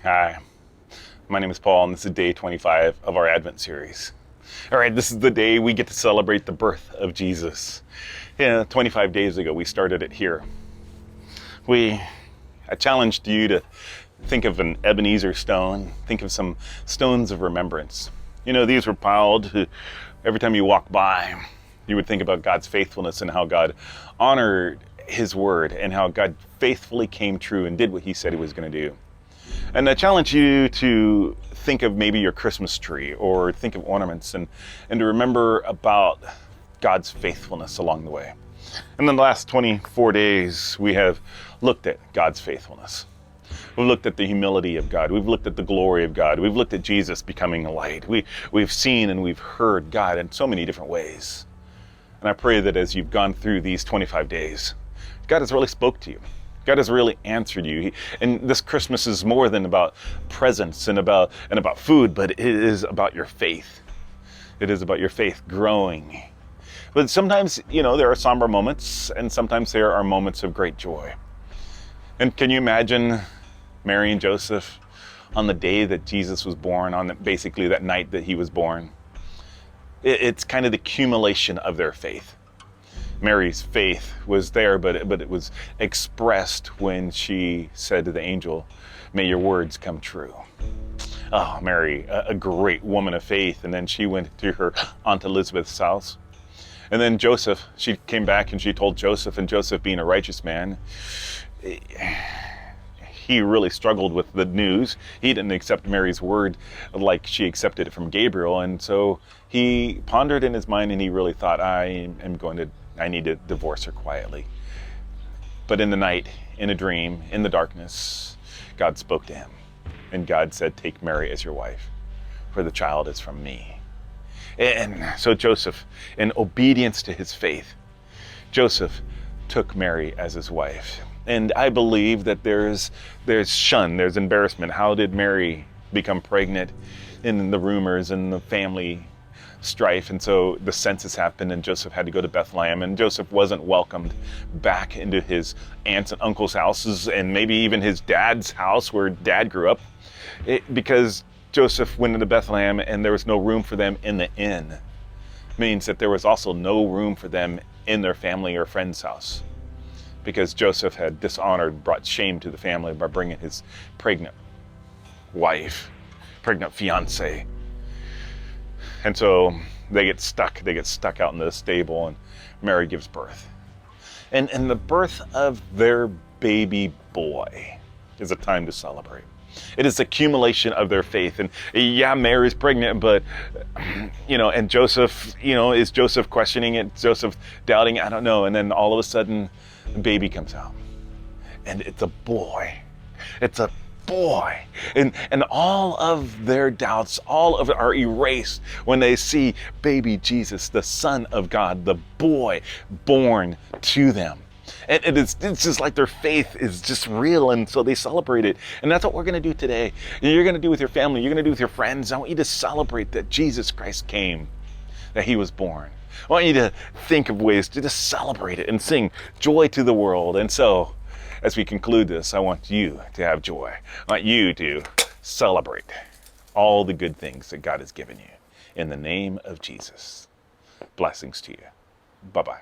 Hi, my name is Paul, and this is day 25 of our Advent series. All right, this is the day we get to celebrate the birth of Jesus. 25 days ago, we started it here. I challenged you to think of an Ebenezer stone, think of some stones of remembrance. These were piled, every time you walk by, you would think about God's faithfulness and how God honored His word and how God faithfully came true and did what He said He was going to do. And I challenge you to think of maybe your Christmas tree or think of ornaments and to remember about God's faithfulness along the way. And in the last 24 days, we have looked at God's faithfulness. We've looked at the humility of God. We've looked at the glory of God. We've looked at Jesus becoming a light. We've seen and we've heard God in so many different ways. And I pray that as you've gone through these 25 days, God has really spoke to you. God has really answered you. And this Christmas is more than about presents and about food, but it is about your faith. It is about your faith growing. But sometimes, there are somber moments, and sometimes there are moments of great joy. And can you imagine Mary and Joseph on the day that Jesus was born, basically that night that He was born? It's kind of the accumulation of their faith. Mary's faith was there, but it was expressed when she said to the angel, "May your words come true." Oh, Mary, a great woman of faith. And then she went to her Aunt Elizabeth's house. And then Joseph, she came back and she told Joseph, and Joseph, being a righteous man, he really struggled with the news. He didn't accept Mary's word like she accepted it from Gabriel. And so he pondered in his mind and he really thought, I need to divorce her quietly. But in the night, in a dream, in the darkness, God spoke to him. And God said, "Take Mary as your wife, for the child is from me." And so Joseph, in obedience to his faith, Joseph took Mary as his wife. And I believe that there's embarrassment. How did Mary become pregnant? In the rumors and the family strife. And so the census happened and Joseph had to go to Bethlehem, and Joseph wasn't welcomed back into his aunts and uncles' houses and maybe even his dad's house where dad grew up, because Joseph went into Bethlehem and there was no room for them in the inn. It means that there was also no room for them in their family or friend's house, because Joseph had brought shame to the family by bringing his pregnant fiance. And so they get stuck out in the stable, and Mary gives birth. And the birth of their baby boy is a time to celebrate. It is accumulation of their faith. And yeah, Mary's pregnant, but, and Joseph, is Joseph questioning it? Joseph doubting? I don't know. And then all of a sudden, the baby comes out. And it's a boy. It's a boy. And all of their doubts, all of it are erased when they see baby Jesus, the Son of God, the boy born to them. And it's just like their faith is just real, and so they celebrate it. And that's what we're going to do today. You're going to do with your family. You're going to do with your friends. I want you to celebrate that Jesus Christ came, that He was born. I want you to think of ways to just celebrate it and sing joy to the world. And so, as we conclude this, I want you to have joy. I want you to celebrate all the good things that God has given you. In the name of Jesus. Blessings to you. Bye-bye.